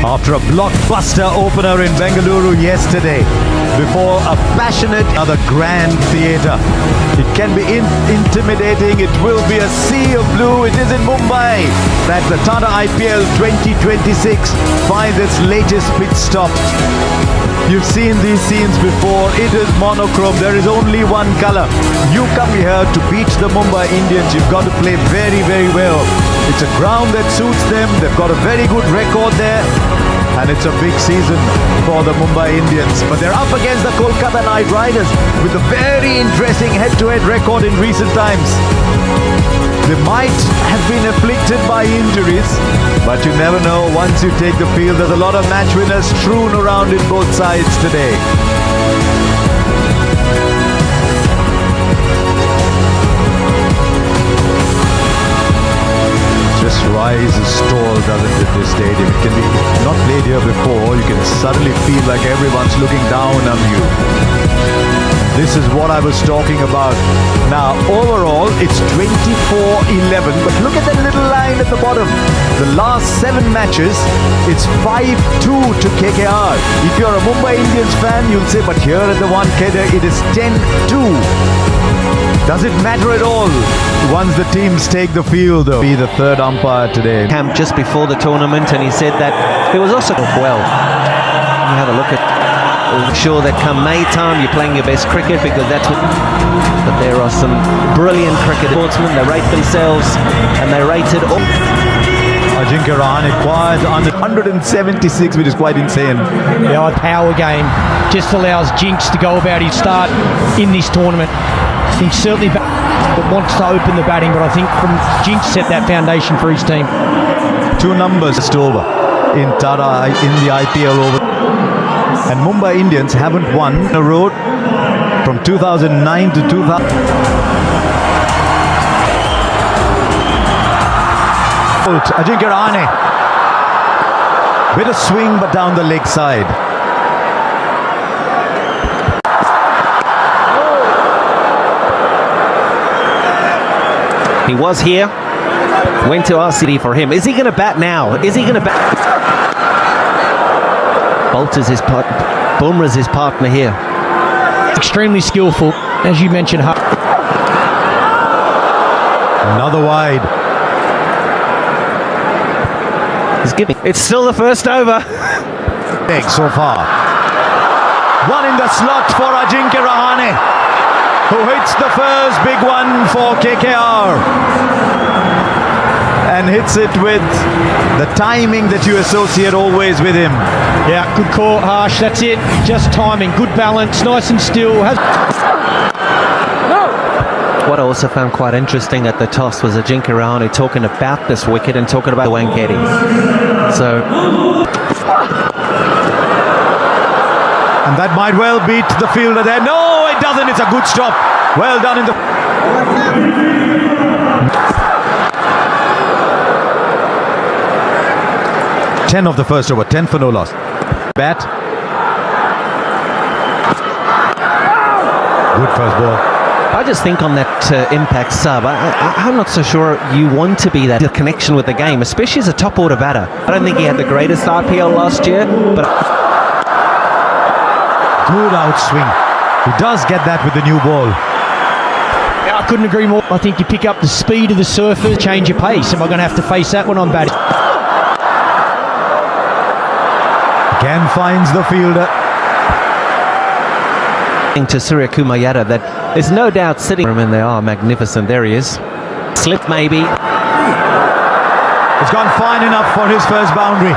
after a blockbuster opener in Bengaluru yesterday before a passionate, another grand theatre. It can be intimidating, it will be a sea of blue. It is in Mumbai that the Kolkata IPL 2026 finds its latest pit stop. You've seen these scenes before. It is monochrome. There is only one color. You come here to beat the Mumbai Indians. You've got to play very, very well. It's a ground that suits them. They've got a very good record there. And it's a big season for the Mumbai Indians. But they're up against the Kolkata Knight Riders with a very interesting head-to-head record in recent times. They might have been afflicted by injuries, but you never know. Once you take the field, there's a lot of match winners strewn around in both sides today. Just rises tall, doesn't it, this stadium? It can be not played here before. You can suddenly feel like everyone's looking down on you. This is what I was talking about. Now, overall, it's 24-11. But look at that little line at the bottom. The last 7 matches, it's 5-2 to KKR. If you're a Mumbai Indians fan, you'll say, but here at the 1K, it is 10-2. Does it matter at all once the teams take the field, though? Be the third umpire today. Camp just before the tournament, and he said that it was also well. You have a look at. Sure that come May time you're playing your best cricket, because that's what. But there are some brilliant cricket sportsmen. They rate themselves, and they rated all. Ajinkya Rahane acquired under 176, which is quite insane. The power game just allows Jinx to go about his start in this tournament. I think certainly wants to open the batting, but I think from Jinx set that foundation for his team. 2 numbers just over in Tata in the IPL over. And Mumbai Indians haven't won in a row from 2009 to 2000. Ajinkya Rahane. Bit of swing, but down the leg side. He was here, went to our city for him. Is he going to bat now? Is he going to bat? Bolter's his Bumrah's his partner here. Extremely skillful, as you mentioned. Another wide. He's giving. It's still the first over. So far. One in the slot for Ajinkya Rahane, who hits the first big one for KKR. And hits it with the timing that you associate always with him. Yeah, good call, Harsh. That's it. Just timing. Good balance. Nice and still. What I also found quite interesting at the toss was Ajinkya Rahane talking about this wicket and talking about Wanketi. So... And that might well beat the fielder there. No, it doesn't. It's a good stop. Well done in the... 10 of the first over, 10 for no loss. Bat. Good first ball. I just think on that impact sub, I'm not so sure you want to be that connection with the game, especially as a top order batter. I don't think he had the greatest IPL last year, but... Good outswing. He does get that with the new ball. Yeah, I couldn't agree more. I think you pick up the speed of the surface, change your pace. Am I going to have to face that when I'm batting? Again finds the fielder. To Surya Kumar Yadav, that there's no doubt sitting and they are magnificent. There he is. Slip maybe. It's gone fine enough for his first boundary.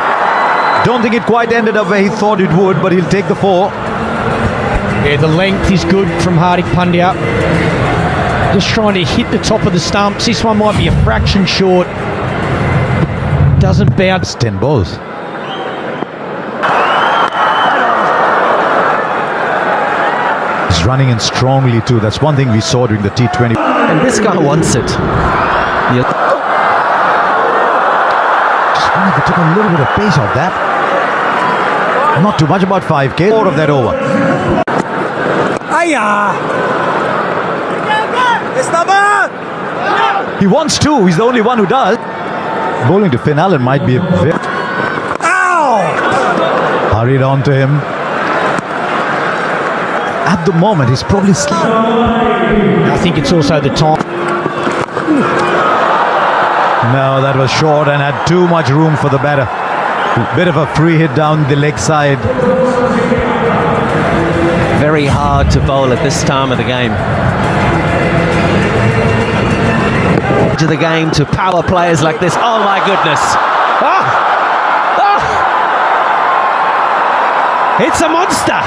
Don't think it quite ended up where he thought it would, but he'll take the 4. Yeah, the length is good from Hardik Pandya. Just trying to hit the top of the stumps. This one might be a fraction short. Doesn't bounce. 10 balls. He's running in strongly too. That's one thing we saw during the T20. And this guy wants it. Yeah. Just wonder if he took a little bit of pace off that. Not too much, about 5K. 4 of that over. He wants 2. He's the only one who does. Bowling to Finn Allen might be a very... Ow! Hurried on to him. At the moment, he's probably I think it's also the time. No, that was short and had too much room for the batter. Bit of a free hit down the leg side. Very hard to bowl at this time of the game. To the game to power players like this. Oh my goodness. Oh! Oh! It's a monster.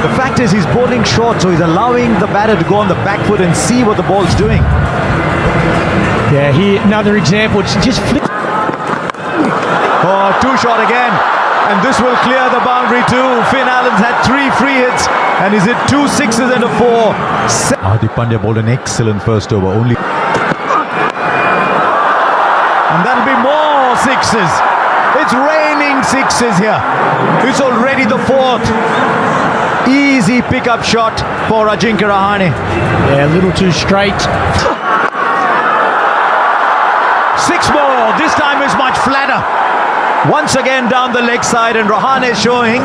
The fact is he's bowling short, so he's allowing the batter to go on the back foot and see what the ball's doing. Yeah, here, another example. It's just flip. Oh, too short again. And this will clear the boundary too. Finn Allen's had 3 free hits and he's hit 2 sixes and a 4. Hardik Pandya bowled an excellent first over. Only. And that'll be more sixes. It's raining sixes here. It's already the 4th. Easy pickup shot for Ajinkya Rahane. Yeah, a little too straight. 6 more. This time is much flatter. Once again down the leg side, and Rahane is showing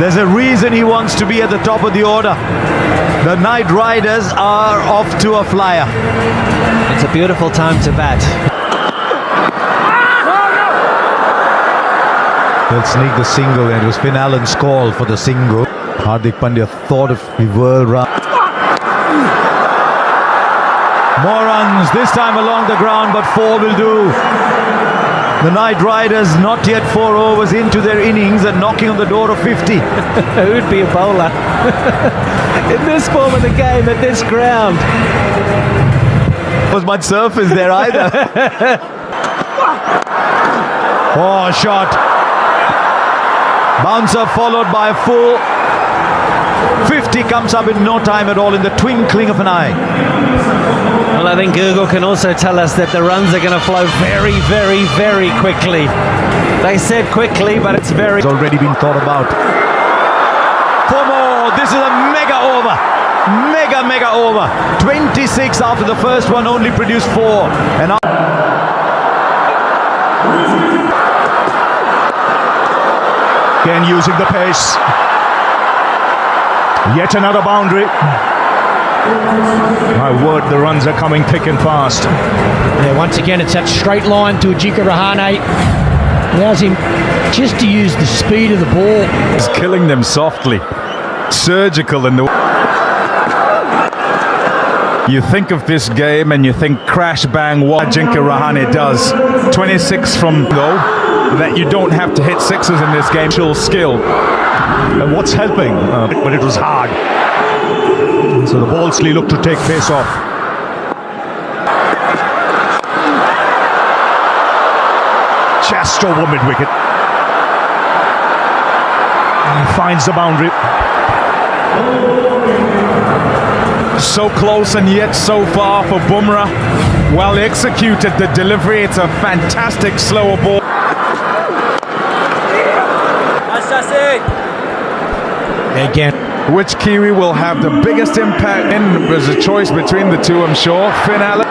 there's a reason he wants to be at the top of the order. The Knight Riders are off to a flyer. It's a beautiful time to bat. They'll sneak the single, and it was Finn Allen's call for the single. Hardik Pandya thought if he whirled round. More runs, this time along the ground, but 4 will do. The Knight Riders not yet 4 overs into their innings and knocking on the door of 50. Who'd be a bowler in this form of the game at this ground? Was much surface there either. Oh, shot. Bouncer followed by a full. 50 comes up in no time at all, in the twinkling of an eye. Well, I think Google can also tell us that the runs are going to flow very, very, very quickly. They said quickly, but it's very... It's already been thought about. 4 more. This is a mega over. Mega over. 26 after the first one, only produced 4. And again using the pace. Yet another boundary. My word, the runs are coming thick and fast. Yeah, once again, it's that straight line to Ajinkya Rahane. Allows him just to use the speed of the ball. He's killing them softly. Surgical in the... You think of this game and you think crash bang what Ajinkya Rahane does. 26 from goal. That you don't have to hit sixes in this game. Skill. And what's helping? But it was hard. So the Ballsley looked to take pace off. Just over mid-wicket. And he finds the boundary. So close and yet so far for Bumrah. Well executed the delivery. It's a fantastic slower ball. Again. Which Kiwi will have the biggest impact? And there's a choice between the two, I'm sure. Finn Allen.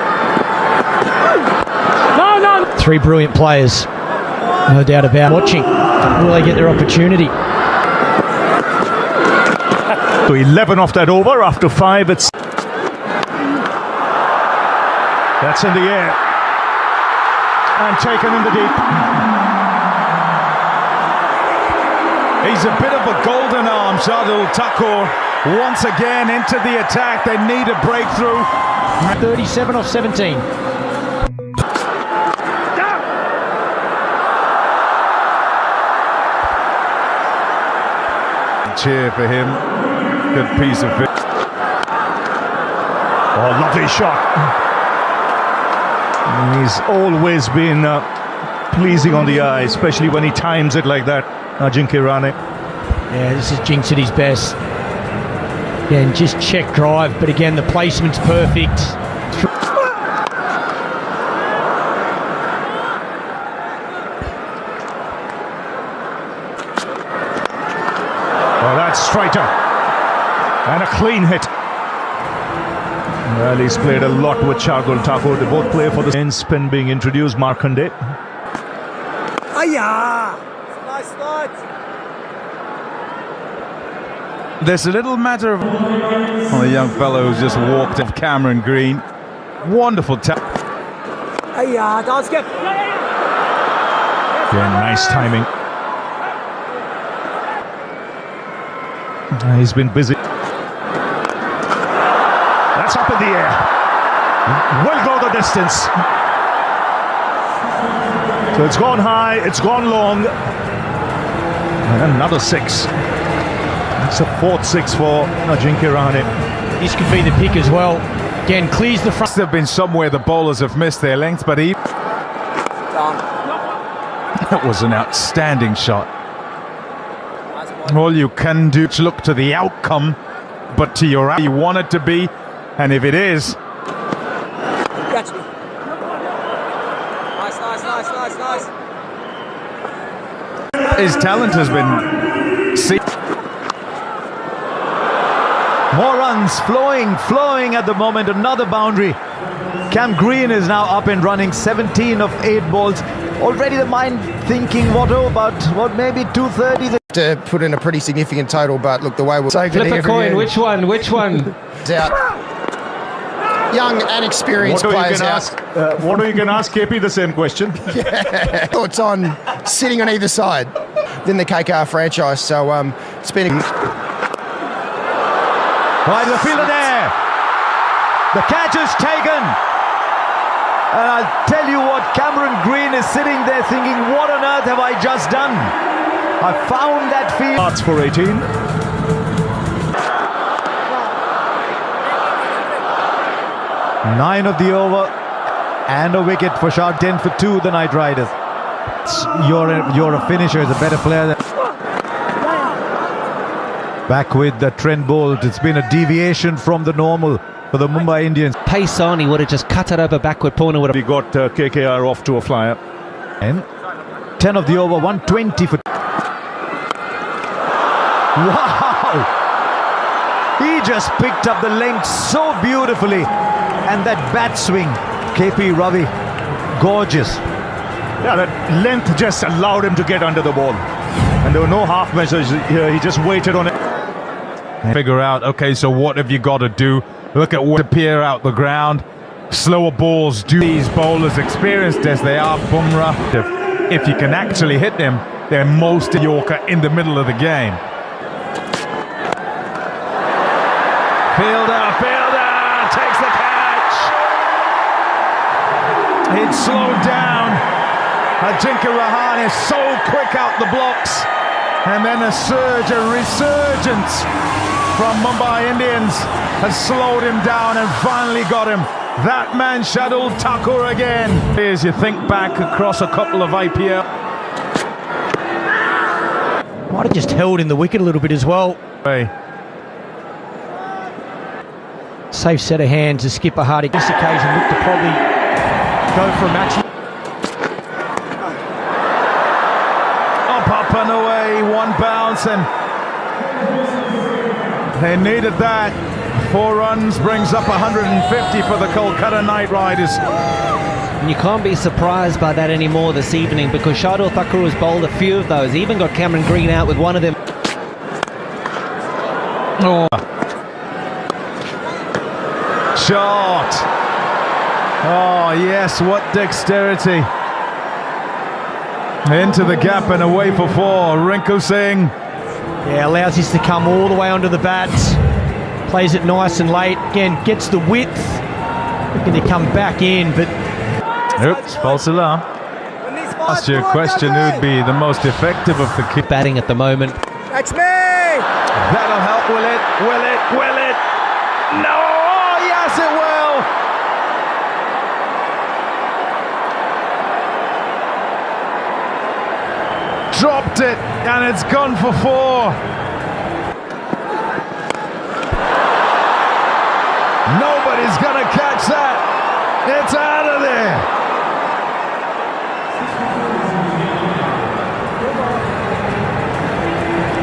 3 brilliant players. No doubt about watching. Will they get their opportunity? So 11 off that over after 5. It's that's in the air and taken in the deep. He's a bit of a golden arm, Shardul Thakur. Once again into the attack. They need a breakthrough. 37 off 17. Cheer for him. Good piece of it. Oh, lovely shot. He's always been pleasing on the eye, especially when he times it like that. Ajinkya Rahane. Yeah, this is Jinx at his best. Yeah, and just check drive, but again, the placement's perfect. Oh, that's straighter. And a clean hit. Well, he's played a lot with Shardul Thakur. They both play for the end spin being introduced. Markande. There's a little matter of the young fellow who's just walked off Cameron Green. Wonderful tap. Again, Nice timing. He's been busy. That's up in the air. Will go the distance. So it's gone high, it's gone long. And another six. That's a fourth six for Ajinkya Rahane. This could be the pick as well. Again, clears the front. Must have been somewhere the bowlers have missed their length, but that was an outstanding shot. All you can do is look to the outcome, but to your you want it to be, and if it is, his talent has been seen. More runs flowing at the moment. Another boundary. Cam Green is now up and running. 17 of 8 balls. Already the mind thinking, what maybe 230s. To put in a pretty significant total, but look, the way we'll Flip a coin. Which one? out. Young and experienced players out. What are you going to ask KP the same question? Thoughts on sitting on either side than the KKR franchise. So it's been Right, the fielder there. The catch is taken. And I'll tell you what, Cameron Green is sitting there thinking, what on earth have I just done? I found that field. Starts for 18. Nine of the over and a wicket for Shah. 10 for 2, the Knight Riders. You're a finisher, is a better player than... Back with the Trent Bolt. It's been a deviation from the normal for the Mumbai Indians. Pace on, he would have just cut it over backward corner. We got KKR off to a flyer. And 10 of the over, 120 for... Wow! He just picked up the length so beautifully. And that bat swing, KP Ravi, gorgeous. Yeah, that length just allowed him to get under the ball. And there were no half measures here. He just waited on it. Figure out, okay, so what have you got to do? Look at what appear out the ground. Slower balls do. These bowlers, experienced as they are, Bumrah, if you can actually hit them, they're most Yorker in the middle of the game. Fielder takes the catch. It's slowed down. Ajinkya Rahane is so quick out the blocks. And then a resurgence from Mumbai Indians has slowed him down and finally got him. That man, Shardul Thakur again. As you think back across a couple of IPL. Might have just held in the wicket a little bit as well. Safe set of hands to skipper Hardik. This occasion looked to probably go for a match. Up and away, one bounce, and they needed that. 4 runs brings up 150 for the Kolkata Knight Riders. And you can't be surprised by that anymore this evening because Shardul Thakur has bowled a few of those. He even got Cameron Green out with one of them. Oh. Shot. Oh yes, what dexterity. Into the gap and away for 4. Rinku Singh. Yeah, allows this to come all the way onto the bats. Plays it nice and late. Again, gets the width. Looking to come back in, but... Oops, false alarm. Asked you a question, who'd be the most effective of the kick? Batting at the moment. That's me! That'll help, will it? Will it? Will it? No! Oh, yes, it will! Dropped it, and it's gone for 4. Nobody's gonna catch that. It's out of there.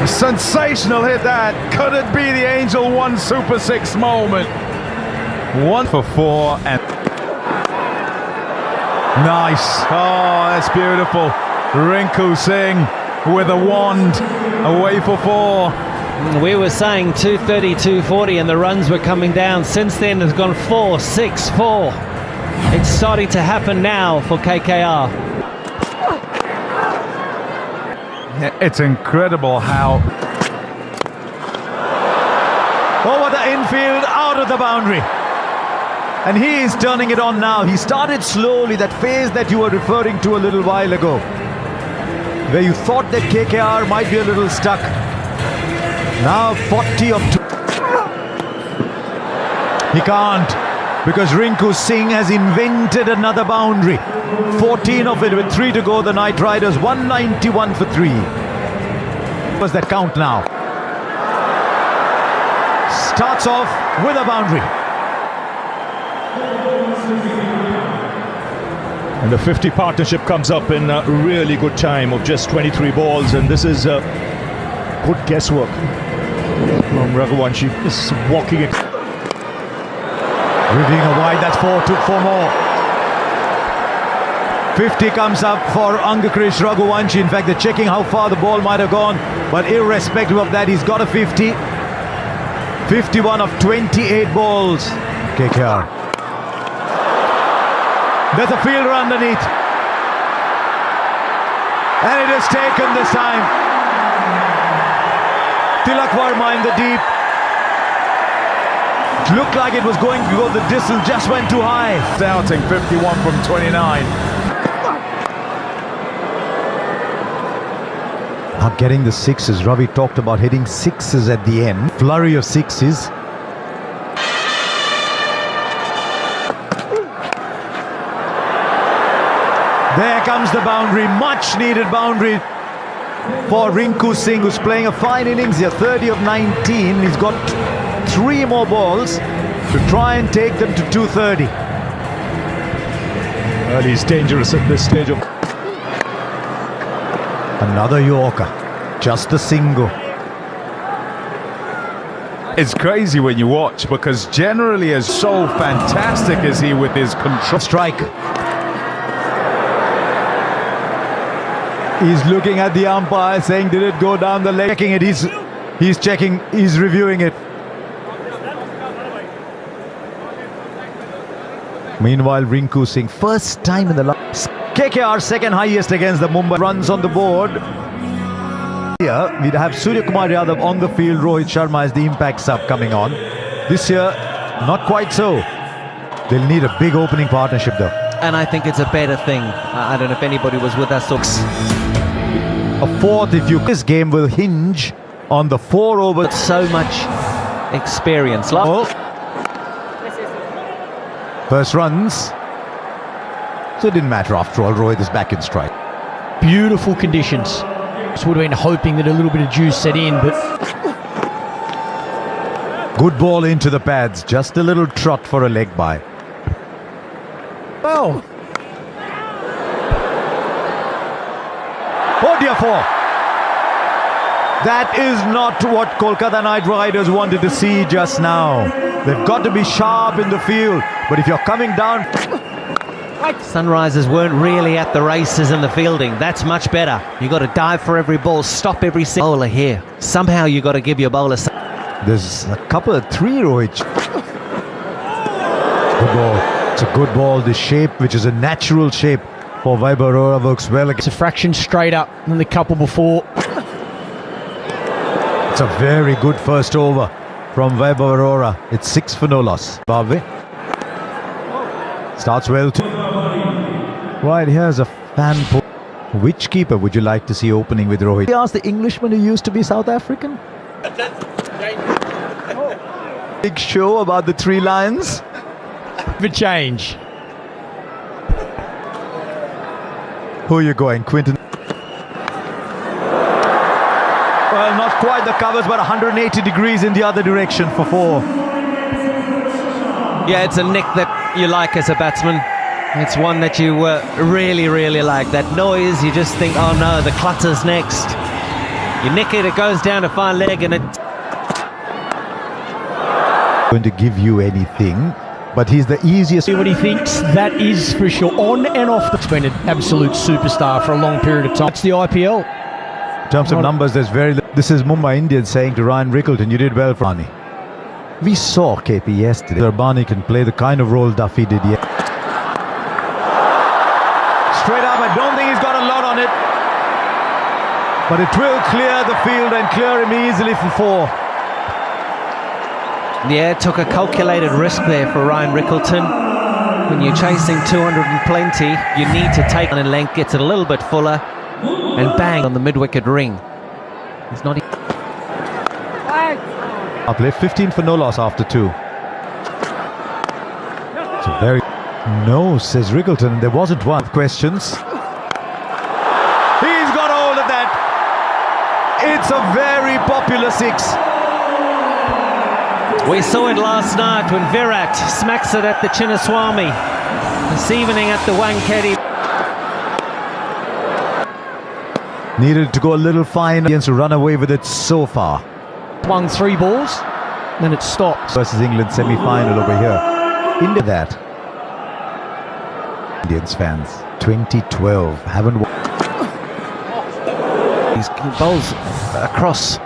A sensational hit that. Could it be the Angel 1 Super 6 moment? 1 for 4 and nice. Oh, that's beautiful. Rinku Singh with a wand, away for 4. We were saying 230, 240 and the runs were coming down. Since then it's gone 4, 6, 4. It's starting to happen now for KKR. It's incredible how... Over the infield, out of the boundary. And he is turning it on now. He started slowly, that phase that you were referring to a little while ago, where you thought that KKR might be a little stuck. Now 40 of 2. He can't, because Rinku Singh has invented another boundary. 14 of it with 3 to go. The Knight Riders 191 for 3. What's that count now? Starts off with a boundary. And the 50 partnership comes up in a really good time of just 23 balls, and this is good guesswork from Raghuvanshi. Just walking it. Reading a wide, that's 4, took 4 more. 50 comes up for Angakrish Raghuvanshi. In fact, they're checking how far the ball might have gone, but irrespective of that, he's got a 50. 51 of 28 balls. KKR. There's a fielder underneath. And it is taken this time. Tilak Verma in the deep. It looked like it was going to go the distance, just went too high. Doubting 51 from 29. Now getting the sixes. Ravi talked about hitting sixes at the end. Flurry of sixes. There comes the boundary, much needed boundary for Rinku Singh, who's playing a fine innings here, 30 of 19. He's got 3 more balls to try and take them to 230. Well, he's dangerous at this stage of... Another Yorker, just a single. It's crazy when you watch, because generally is so fantastic is he with his control. Strike. He's looking at the umpire, saying, did it go down the leg? Checking it, he's checking, he's reviewing it. Meanwhile, Rinku Singh, first time in the last... KKR second highest against the Mumbai. Runs on the board. Here, we'd have Surya Kumar Yadav on the field. Rohit Sharma as the impact sub coming on. This year, not quite so. They'll need a big opening partnership though. And I think it's a better thing. I don't know if anybody was with us. A fourth, if you... This game will hinge on the 4 over. But so much experience. Oh. First runs. So it didn't matter after all. Rohit is back in strike. Beautiful conditions. Just would have been hoping that a little bit of juice set in, but... Good ball into the pads. Just a little trot for a leg by. Oh! Oh dear, 4. That is not what Kolkata Knight Riders wanted to see just now. They've got to be sharp in the field. But if you're coming down... Sunrisers weren't really at the races in the fielding. That's much better. You got to dive for every ball, stop every bowler here. Somehow you got to give your bowler... There's a couple of 3, Rohit. Good ball. It's a good ball. The shape, which is a natural shape for Vaibhav Arora, works well. It's a fraction straight up than the couple before. It's a very good first over from Vaibhav Arora. It's 6 for no loss. Bhavve starts well too. Right, here's a fan poll. Which keeper would you like to see opening with Rohit? He asked the Englishman who used to be South African. Big show about the 3 lions. The change. Who are you going, Quinton? Well, not quite the covers, but 180 degrees in the other direction for 4. Yeah, it's a nick that you like as a batsman. It's one that you really, really like. That noise, you just think, oh no, the clutter's next. You nick it, it goes down to fine leg, and it... Going to give you anything. but he's the easiest. See what he thinks, that is for sure. On and off the been an absolute superstar for a long period of time. That's the IPL. In terms of numbers, there's very little. This is Mumbai Indians saying to Ryan Rickelton, you did well for Barney. We saw KP yesterday. Barney can play the kind of role Duffy did yet. Straight up, I don't think he's got a lot on it. But it will clear the field and clear him easily for 4. Yeah, took a calculated risk there for Ryan Rickelton. When you're chasing 200 and plenty, you need to take on in length, gets it a little bit fuller, and bang on the mid-wicket ring. He's not. I'll play 15 for no loss after 2. So very. No, says Rickelton. There wasn't one. Questions. He's got hold of that. It's a very popular 6. We saw it last night when Virat smacks it at the Chinnaswamy. This evening at the Wankhede. Needed to go a little fine against to run away with it so far. Won 3 balls, then it stopped. Versus England semi-final over here. Into that. Indians fans, 2012, haven't won. These bowls across.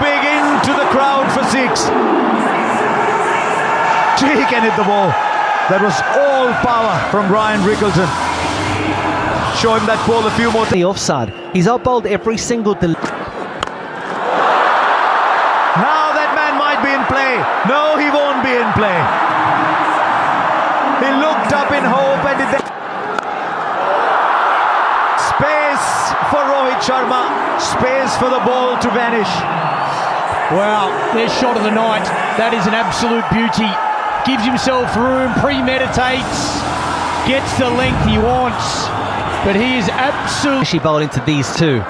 Big into the crowd for 6. He can hit the ball. That was all power from Ryan Rickelton. Show him that ball a few more times. The offside. He's out-bowled every single. Now that man might be in play. No, he won't be in play. He looked up in hope and did that. Space for Rohit Sharma. Space for the ball to vanish. Wow, their shot of the night. That is an absolute beauty. Gives himself room, premeditates, gets the length he wants. But he is absolutely. She bowled into these 2.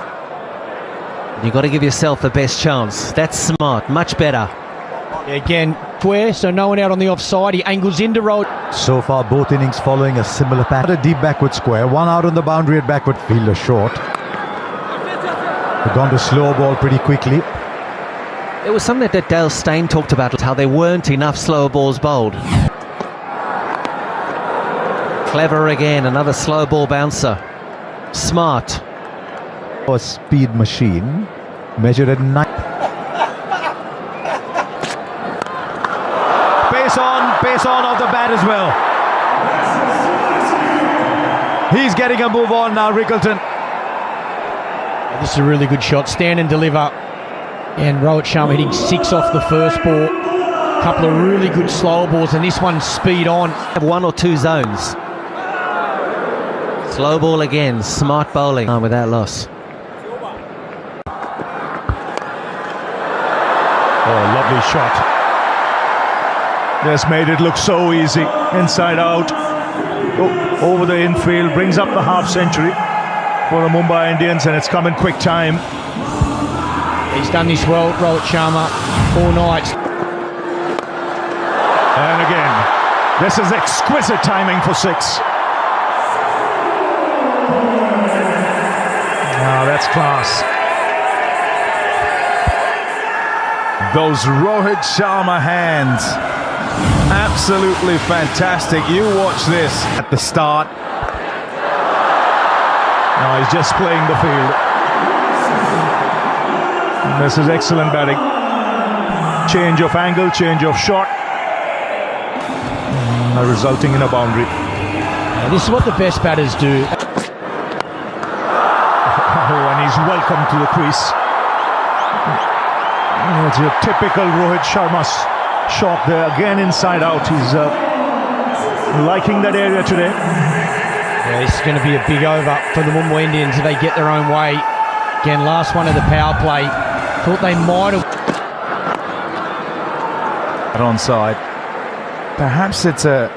You've got to give yourself the best chance. That's smart, much better. Again, square, so no one out on the offside. He angles into road. So far, both innings following a similar pattern. A deep backward square, 1 out on the boundary at backward. Fielder short. They've gone to slow ball pretty quickly. It was something that Dale Steyn talked about, how there weren't enough slow balls bowled. Clever again, another slow ball bouncer. Smart. A speed machine measured at 9. Pace on off the bat as well. He's getting a move on now, Rickelton. This is a really good shot. Stand and deliver. And Rohit Sharma hitting 6 off the first ball. A couple of really good slow balls, and this one's speed on. Have 1 or 2 zones. Slow ball again, smart bowling without loss. Oh, lovely shot. Just made it look so easy. Inside out. Over the infield. Brings up the half century for the Mumbai Indians, and it's come in quick time. He's done this well, Rohit Sharma, all night. And again, this is exquisite timing for 6. Now that's class. Those Rohit Sharma hands. Absolutely fantastic. You watch this at the start. Now he's just playing the field. This is excellent batting. Change of angle, change of shot, resulting in a boundary. And this is what the best batters do. Oh, and he's welcome to the crease. It's your typical Rohit Sharma shot there, again inside out. He's liking that area today. Yeah, this is going to be a big over for the Mumbai Indians if they get their own way. Again, last one of the power play. Thought they might have. Onside. Perhaps it's a